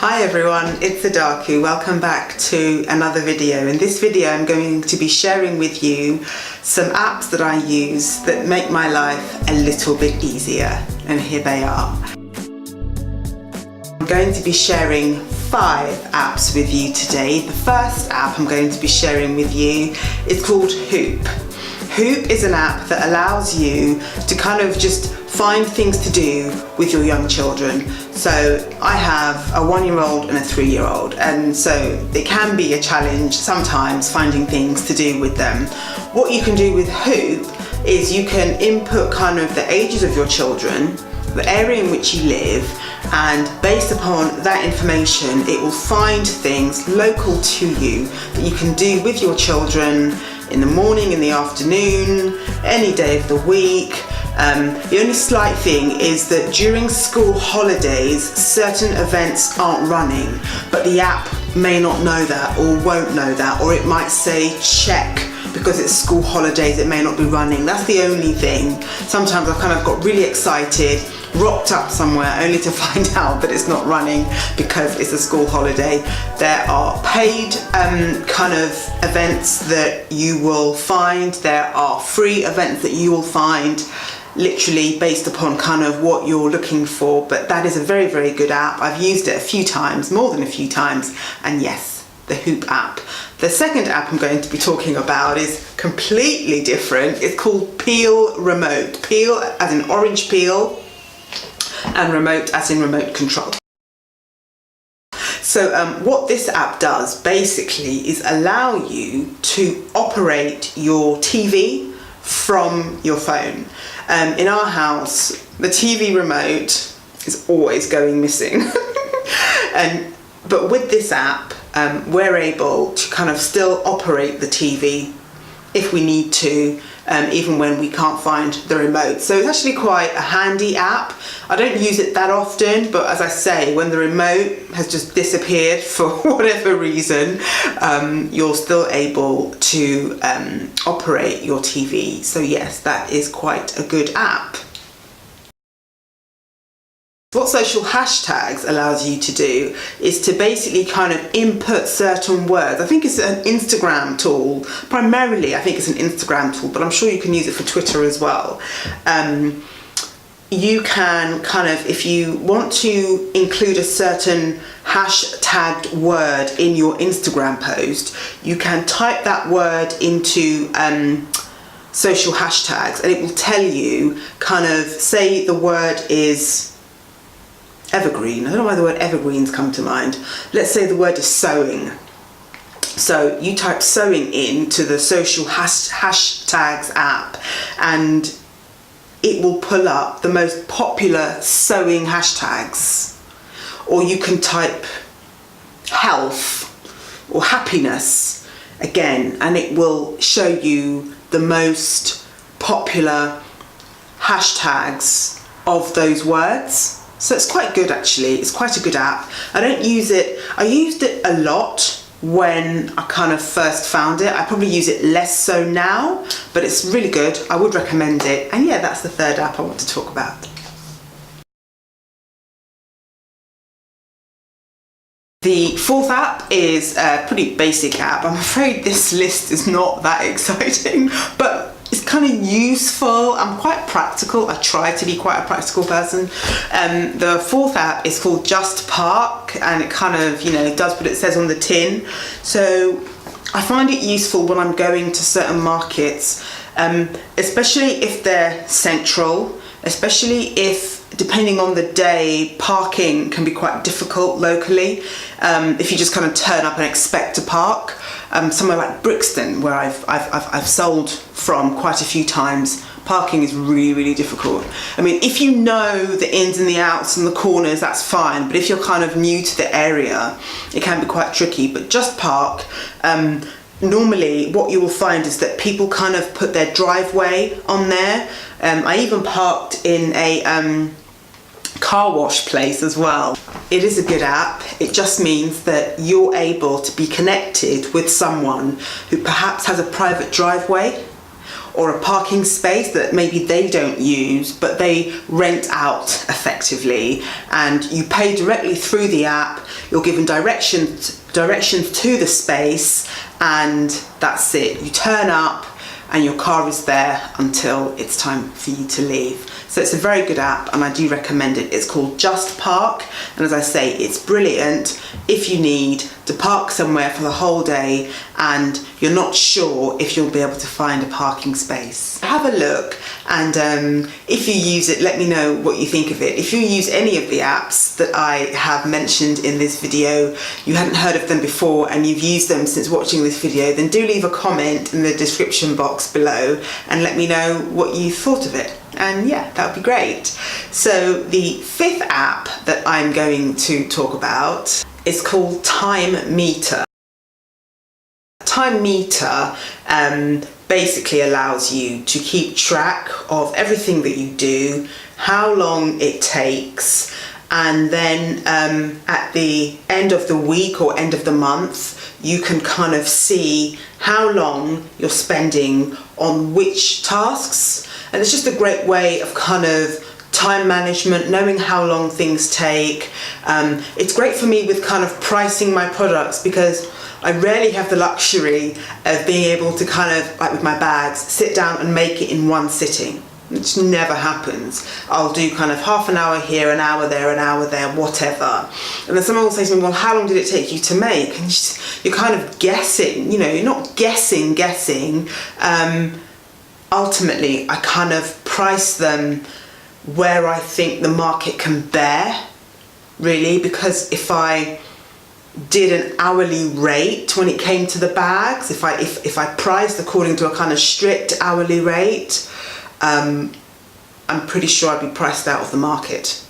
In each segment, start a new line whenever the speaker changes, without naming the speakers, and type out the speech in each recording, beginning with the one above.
Hi everyone, it's Adaku. Welcome back to another video. In this video I'm going to be sharing with you some apps that I use that make my life a little bit easier, and here they are. I'm going to be sharing 5 apps with you today. The first app I'm going to be sharing with you is called Hoop. Hoop is an app that allows you to kind of just find things to do with your young children. So I have a 1-year-old and a 3-year-old, and so it can be a challenge sometimes finding things to do with them. What you can do with Hoop is you can input kind of the ages of your children, the area in which you live, and based upon that information it will find things local to you that you can do with your children in the morning, in the afternoon, any day of the week. The only slight thing is that during school holidays certain events aren't running, but the app may not know that or won't know that, or it might say check because it's school holidays, it may not be running. That's the only thing. Sometimes I've kind of got really excited, rocked up somewhere only to find out that it's not running because it's a school holiday. There are paid kind of events that you will find. There are free events that you will find, literally based upon kind of what you're looking for. But that is a very, very good app. I've used it a few times, more than a few times, and yes, the Hoop app. The second app I'm going to be talking about is completely different. It's called Peel Remote. Peel as in orange peel, and remote as in remote control. So what this app does basically is allow you to operate your TV from your phone. In our house, the TV remote is always going missing. But with this app, we're able to kind of still operate the TV if we need to, even when we can't find the remote. So it's actually quite a handy app. I don't use it that often, but as I say, when the remote has just disappeared for whatever reason, you're still able to operate your TV. So yes, that is quite a good app. What social hashtags allows you to do is to basically kind of input certain words. I think it's an Instagram tool. Primarily, I think it's an Instagram tool, but I'm sure you can use it for Twitter as well. You can kind of, if you want to include a certain hashtagged word in your Instagram post, you can type that word into social hashtags and it will tell you kind of, say the word is evergreen. I don't know why the word evergreens come to mind. Let's say the word is sewing. So you type sewing into the social hashtags app and it will pull up the most popular sewing hashtags. Or you can type health or happiness again, and it will show you the most popular hashtags of those words. So it's quite good actually. It's quite a good app. I don't use it. I used it a lot when I kind of first found it. I probably use it less so now, but it's really good. I would recommend it. And yeah, that's the third app I want to talk about. The fourth app is a pretty basic app. I'm afraid this list is not that exciting, but it's kind of useful. I'm quite practical. I try to be quite a practical person. The fourth app is called Just Park, and it kind of, you know, does what it says on the tin. So I find it useful when I'm going to certain markets, especially if they're central, especially if, depending on the day, parking can be quite difficult locally. If you just kind of turn up and expect to park. Somewhere like Brixton, where I've sold from quite a few times, parking is really, really difficult. I mean, if you know the ins and the outs and the corners, that's fine. But if you're kind of new to the area, it can be quite tricky. But Just Park, normally what you will find is that people kind of put their driveway on there. I even parked in a car wash place as well. It is a good app. It just means that you're able to be connected with someone who perhaps has a private driveway or a parking space that maybe they don't use but they rent out effectively, and you pay directly through the app. you're given directions to the space, and that's it. You turn up and your car is there until it's time for you to leave. So it's a very good app and I do recommend it. It's called Just Park, and as I say, it's brilliant if you need to park somewhere for the whole day and you're not sure if you'll be able to find a parking space. Have a look, and if you use it, let me know what you think of it. If you use any of the apps that I have mentioned in this video, you hadn't heard of them before and you've used them since watching this video, then do leave a comment in the description box below and let me know what you thought of it. And yeah, that would be great. So the fifth app that I'm going to talk about is called Time Meter. Time Meter basically allows you to keep track of everything that you do, how long it takes, and then at the end of the week or end of the month, you can kind of see how long you're spending on which tasks. And it's just a great way of kind of time management, knowing how long things take. It's great for me with kind of pricing my products, because I rarely have the luxury of being able to kind of, like with my bags, sit down and make it in one sitting. It just never happens. I'll do kind of half an hour here, an hour there, whatever. And then someone will say to me, well, how long did it take you to make? And you're kind of guessing, you know, you're not guessing. Ultimately, I kind of price them where I think the market can bear, really, because if I did an hourly rate when it came to the bags, if I priced according to a kind of strict hourly rate, I'm pretty sure I'd be priced out of the market.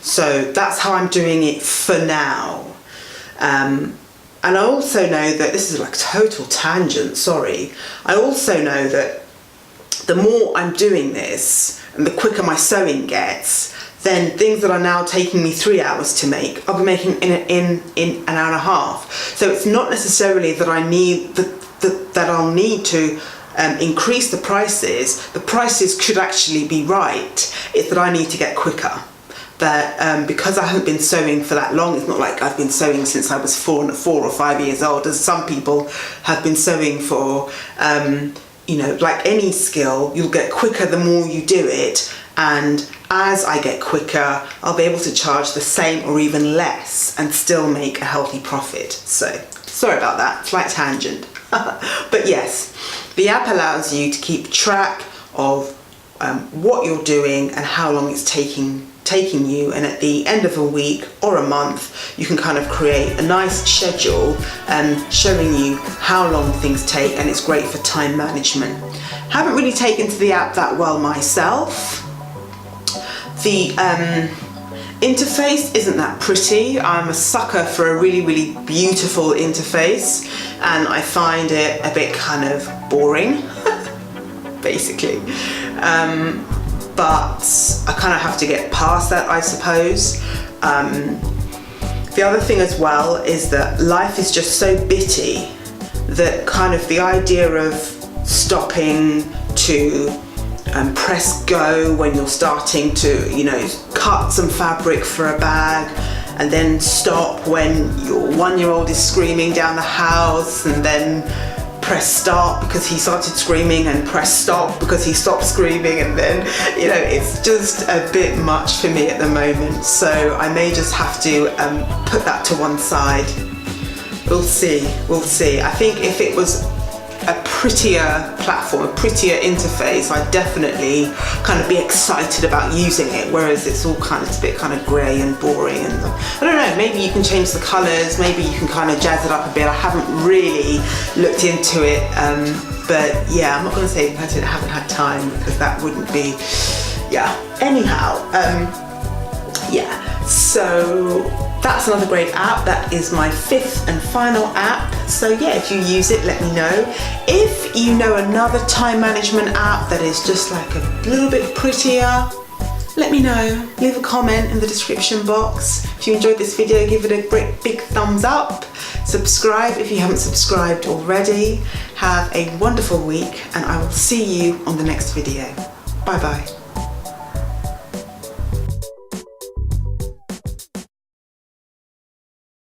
So that's how I'm doing it for now. And I also know that, this is like total tangent, sorry. I also know that the more I'm doing this and the quicker my sewing gets, then things that are now taking me 3 hours to make, I'll be making in an hour and a half. So it's not necessarily that I need that I'll need to increase the prices. The prices could actually be right. It's that I need to get quicker. That because I haven't been sewing for that long, it's not like I've been sewing since I was 4 or 5 years old, as some people have been sewing for. You know, like any skill, you'll get quicker the more you do it, and as I get quicker, I'll be able to charge the same or even less and still make a healthy profit. So, sorry about that, slight tangent. But yes, the app allows you to keep track of what you're doing and how long it's taking you, and at the end of a week or a month you can kind of create a nice schedule showing you how long things take, and it's great for time management. Haven't really taken to the app that well myself. The interface isn't that pretty. I'm a sucker for a really beautiful interface, and I find it a bit kind of boring basically. But I kind of have to get past that, I suppose. The other thing as well is that life is just so bitty that kind of the idea of stopping to press go when you're starting to, you know, cut some fabric for a bag, and then stop when your 1-year-old is screaming down the house, and then press start because he started screaming, and press stop because he stopped screaming, and then, you know, it's just a bit much for me at the moment. So I may just have to put that to one side. We'll see. I think if it was a prettier platform, a prettier interface, I'd definitely kind of be excited about using it, whereas it's all kind of, it's a bit kind of grey and boring, and I don't know, maybe you can change the colours, maybe you can kind of jazz it up a bit. I haven't really looked into it, but yeah, I'm not going to say I haven't had time, because that wouldn't be, yeah. Anyhow, yeah, so that's another great app. That is my fifth and final app. So yeah, if you use it, let me know. If you know another time management app that is just like a little bit prettier, let me know. Leave a comment in the description box. If you enjoyed this video, give it a great big thumbs up. Subscribe if you haven't subscribed already. Have a wonderful week, and I will see you on the next video. Bye bye.